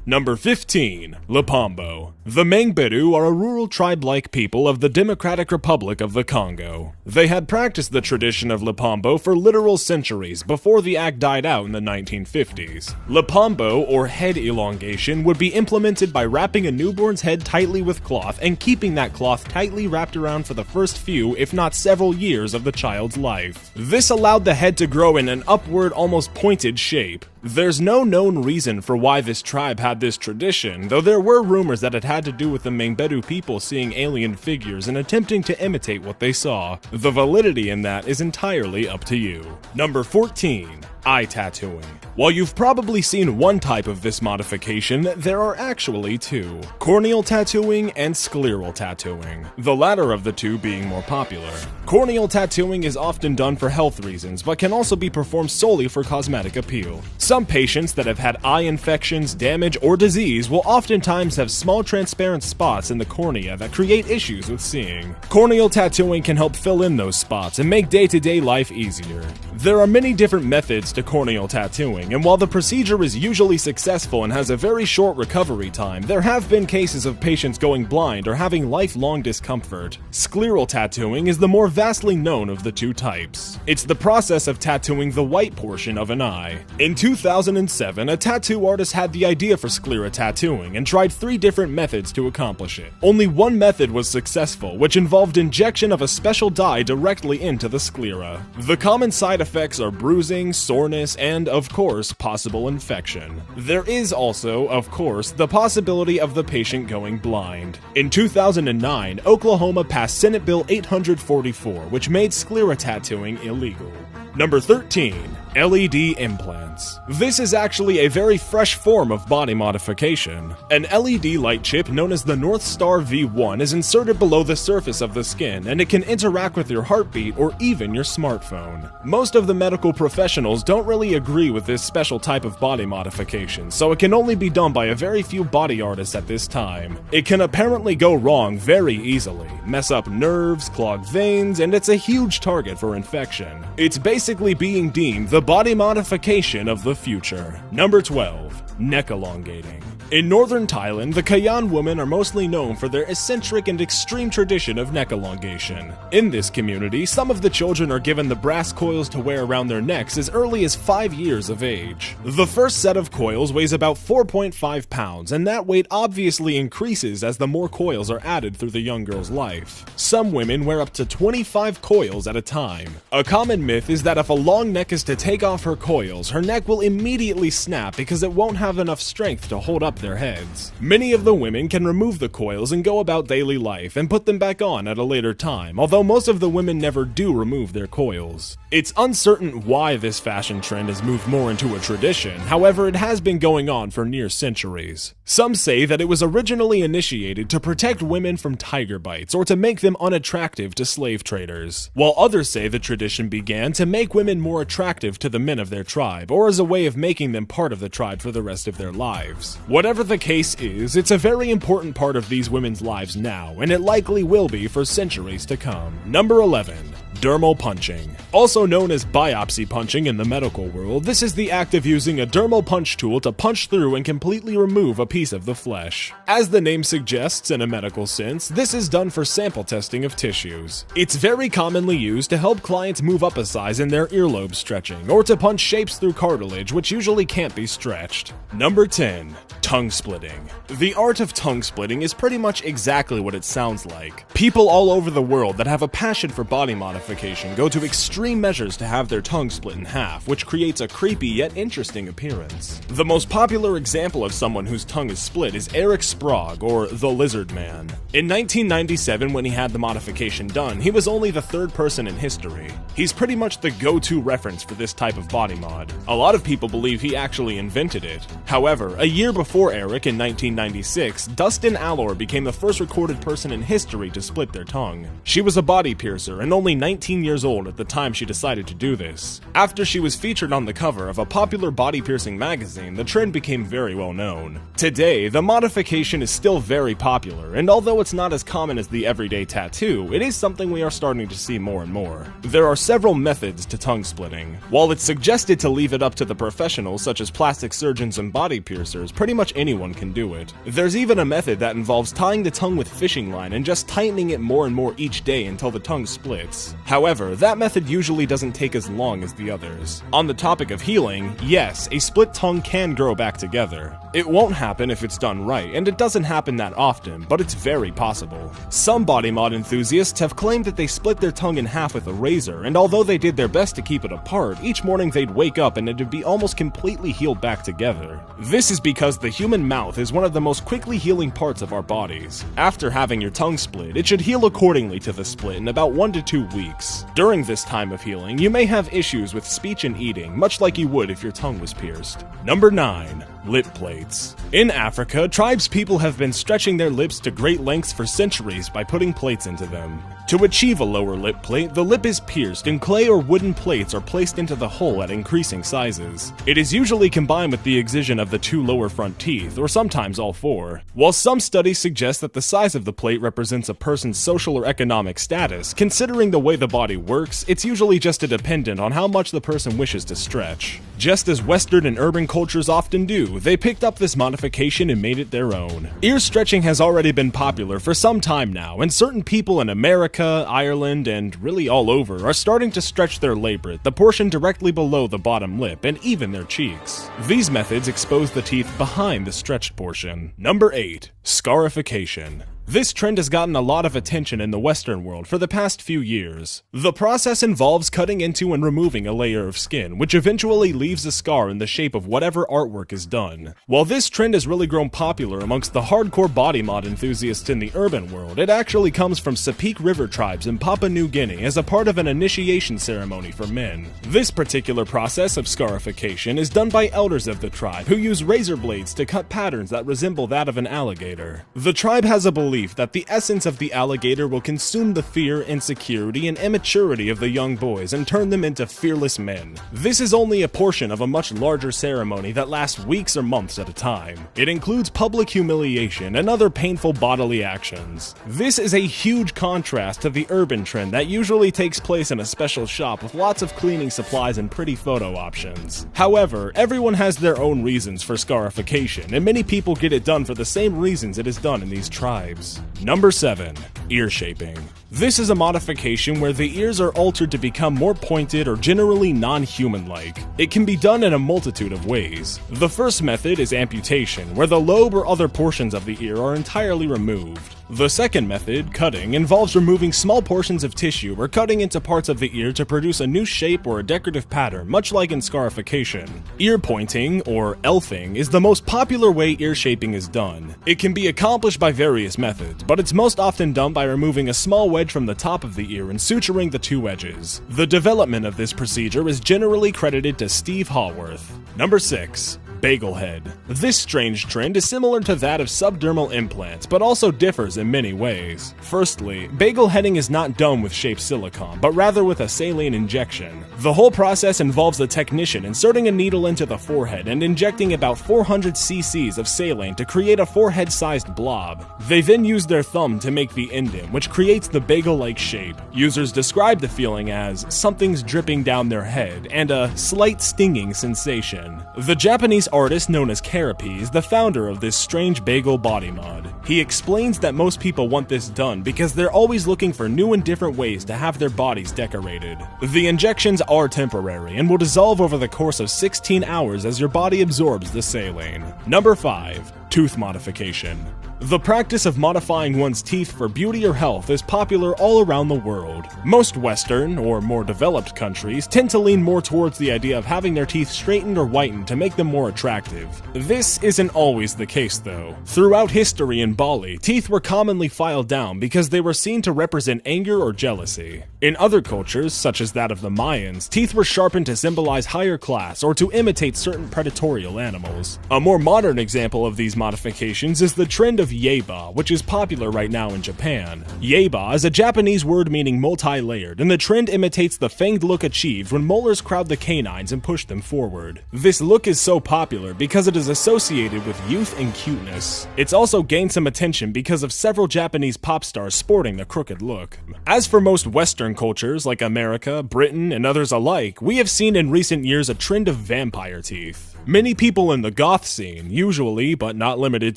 Number 15. Lupambo. The Mangbetu are a rural tribe-like people of the Democratic Republic of the Congo. They had practiced the tradition of Lupambo for literal centuries before the act died out in the 1950s. Lupambo, or head elongation, would be implemented by wrapping a newborn's head tightly with cloth and keeping that cloth tightly wrapped around for the first few, if not several years of the child's life. This allowed the head to grow in an upward, almost pointed shape. There's no known reason for why this tribe had this tradition, though there were rumors that it had to do with the Mangbetu people seeing alien figures and attempting to imitate what they saw. The validity in that is entirely up to you. Number 14. Eye tattooing. While you've probably seen one type of this modification, there are actually two: corneal tattooing and scleral tattooing, the latter of the two being more popular. Corneal tattooing is often done for health reasons, but can also be performed solely for cosmetic appeal. Some patients that have had eye infections, damage, or disease will oftentimes have small transparent spots in the cornea that create issues with seeing. Corneal tattooing can help fill in those spots and make day-to-day life easier. There are many different methods to corneal tattooing, and while the procedure is usually successful and has a very short recovery time, there have been cases of patients going blind or having lifelong discomfort. Scleral tattooing is the more vastly known of the two types. It's the process of tattooing the white portion of an eye. In 2007, a tattoo artist had the idea for sclera tattooing and tried 3 different methods to accomplish it. Only one method was successful, which involved injection of a special dye directly into the sclera. The common side effects are bruising, soreness, and, of course, possible infection. There is also, of course, the possibility of the patient going blind. In 2009, Oklahoma passed Senate Bill 844, which made sclera tattooing illegal. Number 13. LED implants. This is actually a very fresh form of body modification. An LED light chip known as the North Star V1 is inserted below the surface of the skin, and it can interact with your heartbeat or even your smartphone. Most of the medical professionals don't really agree with this special type of body modification, so it can only be done by a very few body artists at this time. It can apparently go wrong very easily, mess up nerves, clog veins, and it's a huge target for infection. It's basically being deemed the body modification of the future. Number 12. Neck elongating. In northern Thailand, the Kayan women are mostly known for their eccentric and extreme tradition of neck elongation. In this community, some of the children are given the brass coils to wear around their necks as early as 5 years of age. The first set of coils weighs about 4.5 pounds, and that weight obviously increases as the more coils are added through the young girl's life. Some women wear up to 25 coils at a time. A common myth is that if a long neck is to take off her coils, her neck will immediately snap because it won't have enough strength to hold up their heads. Many of the women can remove the coils and go about daily life and put them back on at a later time, although most of the women never do remove their coils. It's uncertain why this fashion trend has moved more into a tradition, however it has been going on for near centuries. Some say that it was originally initiated to protect women from tiger bites or to make them unattractive to slave traders, while others say the tradition began to make women more attractive to the men of their tribe or as a way of making them part of the tribe for the rest of their lives. Whatever the case is, it's a very important part of these women's lives now, and it likely will be for centuries to come. Number 11. Dermal punching. Also known as biopsy punching in the medical world, this is the act of using a dermal punch tool to punch through and completely remove a piece of the flesh. As the name suggests in a medical sense, this is done for sample testing of tissues. It's very commonly used to help clients move up a size in their earlobe stretching, or to punch shapes through cartilage which usually can't be stretched. Number 10. Tongue splitting. The art of tongue splitting is pretty much exactly what it sounds like. People all over the world that have a passion for body modification go to extreme measures to have their tongue split in half, which creates a creepy yet interesting appearance. The most popular example of someone whose tongue is split is Eric Sprague, or the Lizard Man. In 1997, when he had the modification done, he was only the 3rd person in history. He's pretty much the go-to reference for this type of body mod. A lot of people believe he actually invented it. However, a year before Eric, in 1996, Dustin Allor became the first recorded person in history to split their tongue. She was a body piercer and only 19 19 years old at the time she decided to do this. After she was featured on the cover of a popular body-piercing magazine, the trend became very well known. Today, the modification is still very popular, and although it's not as common as the everyday tattoo, it is something we are starting to see more and more. There are several methods to tongue splitting. While it's suggested to leave it up to the professionals such as plastic surgeons and body piercers, pretty much anyone can do it. There's even a method that involves tying the tongue with fishing line and just tightening it more and more each day until the tongue splits. However, that method usually doesn't take as long as the others. On the topic of healing, yes, a split tongue can grow back together. It won't happen if it's done right, and it doesn't happen that often, but it's very possible. Some body mod enthusiasts have claimed that they split their tongue in half with a razor, and although they did their best to keep it apart, each morning they'd wake up and it'd be almost completely healed back together. This is because the human mouth is one of the most quickly healing parts of our bodies. After having your tongue split, it should heal accordingly to the split in about 1 to 2 weeks. During this time of healing, you may have issues with speech and eating, much like you would if your tongue was pierced. Number 9. Lip plates. In Africa, tribes people have been stretching their lips to great lengths for centuries by putting plates into them. To achieve a lower lip plate, the lip is pierced and clay or wooden plates are placed into the hole at increasing sizes. It is usually combined with the excision of the 2 lower front teeth, or sometimes all 4. While some studies suggest that the size of the plate represents a person's social or economic status, considering the way the body works, it's usually just dependent on how much the person wishes to stretch. Just as Western and urban cultures often do, they picked up this modification and made it their own. Ear stretching has already been popular for some time now, and certain people in America, Ireland, and really all over are starting to stretch their labret, the portion directly below the bottom lip, and even their cheeks. These methods expose the teeth behind the stretched portion. Number 8. Scarification. This trend has gotten a lot of attention in the Western world for the past few years. The process involves cutting into and removing a layer of skin, which eventually leaves a scar in the shape of whatever artwork is done. While this trend has really grown popular amongst the hardcore body mod enthusiasts in the urban world, it actually comes from Sepik River tribes in Papua New Guinea as a part of an initiation ceremony for men. This particular process of scarification is done by elders of the tribe who use razor blades to cut patterns that resemble that of an alligator. The tribe has a belief that the essence of the alligator will consume the fear, insecurity, and immaturity of the young boys and turn them into fearless men. This is only a portion of a much larger ceremony that lasts weeks or months at a time. It includes public humiliation and other painful bodily actions. This is a huge contrast to the urban trend that usually takes place in a special shop with lots of cleaning supplies and pretty photo options. However, everyone has their own reasons for scarification, and many people get it done for the same reasons it is done in these tribes. Number 7. Ear shaping. This is a modification where the ears are altered to become more pointed or generally non-human-like. It can be done in a multitude of ways. The first method is amputation, where the lobe or other portions of the ear are entirely removed. The second method, cutting, involves removing small portions of tissue or cutting into parts of the ear to produce a new shape or a decorative pattern, much like in scarification. Ear pointing, or elfing, is the most popular way ear shaping is done. It can be accomplished by various methods, but it's most often done by removing a small wedge from the top of the ear and suturing the 2 edges. The development of this procedure is generally credited to Steve Haworth. Number 6. Bagel head. This strange trend is similar to that of subdermal implants, but also differs in many ways. Firstly, bagel heading is not done with shaped silicone, but rather with a saline injection. The whole process involves the technician inserting a needle into the forehead and injecting about 400 cc's of saline to create a forehead-sized blob. They then use their thumb to make the indent, which creates the bagel-like shape. Users describe the feeling as something's dripping down their head and a slight stinging sensation. The Japanese artist known as Carapace is the founder of this strange bagel body mod. He explains that most people want this done because they're always looking for new and different ways to have their bodies decorated. The injections are temporary and will dissolve over the course of 16 hours as your body absorbs the saline. Number 5. Tooth modification. The practice of modifying one's teeth for beauty or health is popular all around the world. Most Western, or more developed countries, tend to lean more towards the idea of having their teeth straightened or whitened to make them more attractive. This isn't always the case though. Throughout history in Bali, teeth were commonly filed down because they were seen to represent anger or jealousy. In other cultures, such as that of the Mayans, teeth were sharpened to symbolize higher class or to imitate certain predatorial animals. A more modern example of these modifications is the trend of of yeba, which is popular right now in Japan. Yeba is a Japanese word meaning multi-layered, and the trend imitates the fanged look achieved when molars crowd the canines and push them forward. This look is so popular because it is associated with youth and cuteness. It's also gained some attention because of several Japanese pop stars sporting the crooked look. As for most Western cultures like America, Britain, and others alike, we have seen in recent years a trend of vampire teeth. Many people in the goth scene, usually but not limited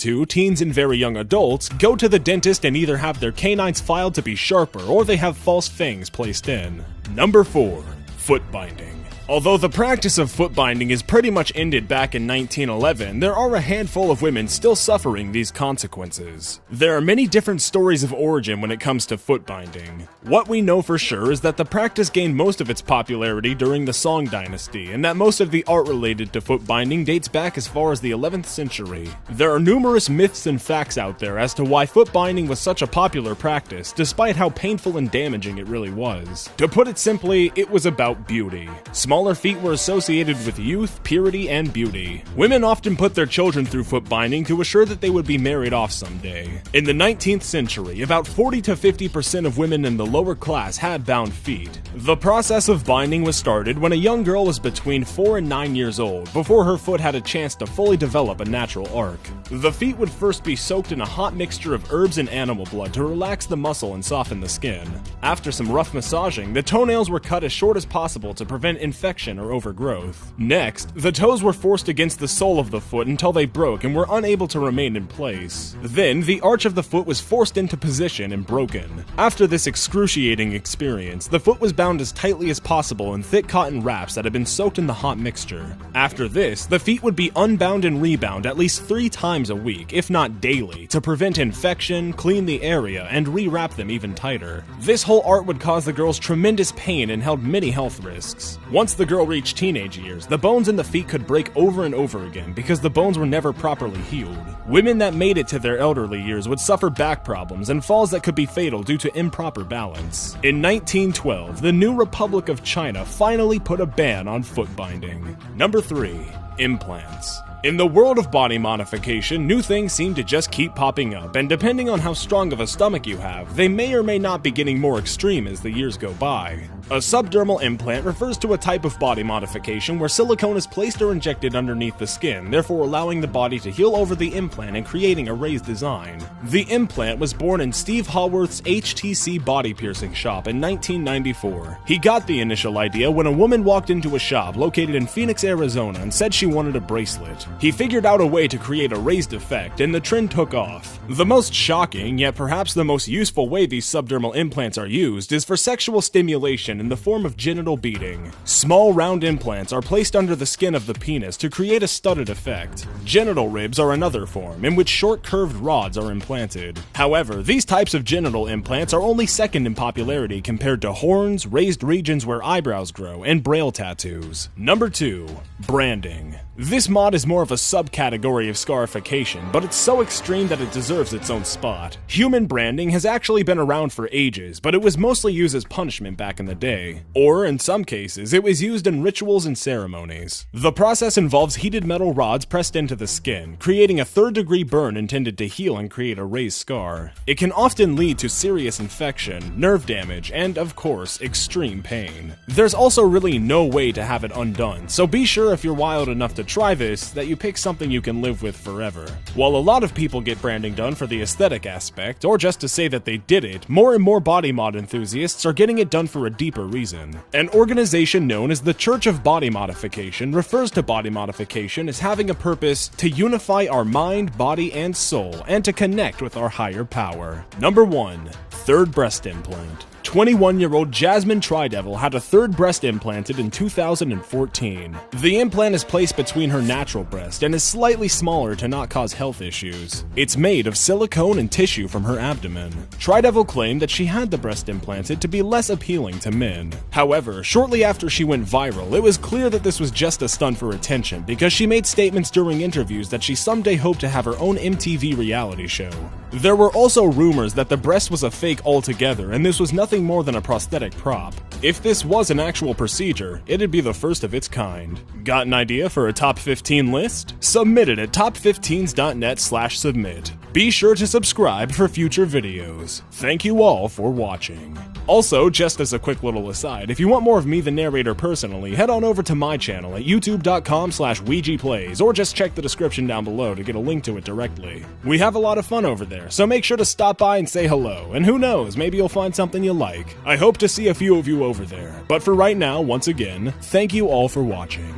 to teens and very young adults, go to the dentist and either have their canines filed to be sharper or they have false fangs placed in. Number 4. Foot binding. Although the practice of foot binding is pretty much ended back in 1911, there are a handful of women still suffering these consequences. There are many different stories of origin when it comes to foot binding. What we know for sure is that the practice gained most of its popularity during the Song dynasty, and that most of the art related to foot binding dates back as far as the 11th century. There are numerous myths and facts out there as to why foot binding was such a popular practice, despite how painful and damaging it really was. To put it simply, it was about beauty. Smaller feet were associated with youth, purity, and beauty. Women often put their children through foot binding to assure that they would be married off someday. In the 19th century, about 40 to 50% of women in the lower class had bound feet. The process of binding was started when a young girl was between 4 and 9 years old, before her foot had a chance to fully develop a natural arc. The feet would first be soaked in a hot mixture of herbs and animal blood to relax the muscle and soften the skin. After some rough massaging, the toenails were cut as short as possible to prevent infection or overgrowth. Next, the toes were forced against the sole of the foot until they broke and were unable to remain in place. Then, the arch of the foot was forced into position and broken. After this excruciating experience, the foot was bound as tightly as possible in thick cotton wraps that had been soaked in the hot mixture. After this, the feet would be unbound and rebound at least 3 times a week, if not daily, to prevent infection, clean the area, and rewrap them even tighter. This whole art would cause the girls tremendous pain and held many health risks. Once the girl reached teenage years, the bones in the feet could break over and over again because the bones were never properly healed. Women that made it to their elderly years would suffer back problems and falls that could be fatal due to improper balance. In 1912, the new Republic of China finally put a ban on foot binding. Number 3. Implants. In the world of body modification, new things seem to just keep popping up, and depending on how strong of a stomach you have, they may or may not be getting more extreme as the years go by. A subdermal implant refers to a type of body modification where silicone is placed or injected underneath the skin, therefore allowing the body to heal over the implant and creating a raised design. The implant was born in Steve Haworth's HTC body piercing shop in 1994. He got the initial idea when a woman walked into a shop located in Phoenix, Arizona and said she wanted a bracelet. He figured out a way to create a raised effect, and the trend took off. The most shocking, yet perhaps the most useful way these subdermal implants are used is for sexual stimulation in the form of genital beating. Small round implants are placed under the skin of the penis to create a studded effect. Genital ribs are another form, in which short curved rods are implanted. However, these types of genital implants are only second in popularity compared to horns, raised regions where eyebrows grow, and braille tattoos. Number 2. Branding. This mod is more of a subcategory of scarification, but it's so extreme that it deserves its own spot. Human branding has actually been around for ages, but it was mostly used as punishment back in the day. Or, in some cases, it was used in rituals and ceremonies. The process involves heated metal rods pressed into the skin, creating a third-degree burn intended to heal and create a raised scar. It can often lead to serious infection, nerve damage, and, of course, extreme pain. There's also really no way to have it undone, so be sure if you're wild enough to try this, that you pick something you can live with forever. While a lot of people get branding done for the aesthetic aspect, or just to say that they did it, more and more body mod enthusiasts are getting it done for a deeper reason. An organization known as the Church of Body Modification refers to body modification as having a purpose to unify our mind, body, and soul, and to connect with our higher power. Number 1. Third breast implant. 21-year-old Jasmine Tridevil had a third breast implanted in 2014. The implant is placed between her natural breast and is slightly smaller to not cause health issues. It's made of silicone and tissue from her abdomen. Tridevil claimed that she had the breast implanted to be less appealing to men. However, shortly after she went viral, it was clear that this was just a stunt for attention because she made statements during interviews that she someday hoped to have her own MTV reality show. There were also rumors that the breast was a fake altogether, and this was nothing nothing more than a prosthetic prop. If this was an actual procedure, it'd be the first of its kind. Got an idea for a top 15 list? Submit it at top15s.net/submit. Be sure to subscribe for future videos. Thank you all for watching. Also, just as a quick little aside, if you want more of me the narrator personally, head on over to my channel at youtube.com/WeeGPlays, or just check the description down below to get a link to it directly. We have a lot of fun over there, so make sure to stop by and say hello, and who knows, maybe you'll find something you like. I hope to see a few of you over there, but for right now, once again, thank you all for watching.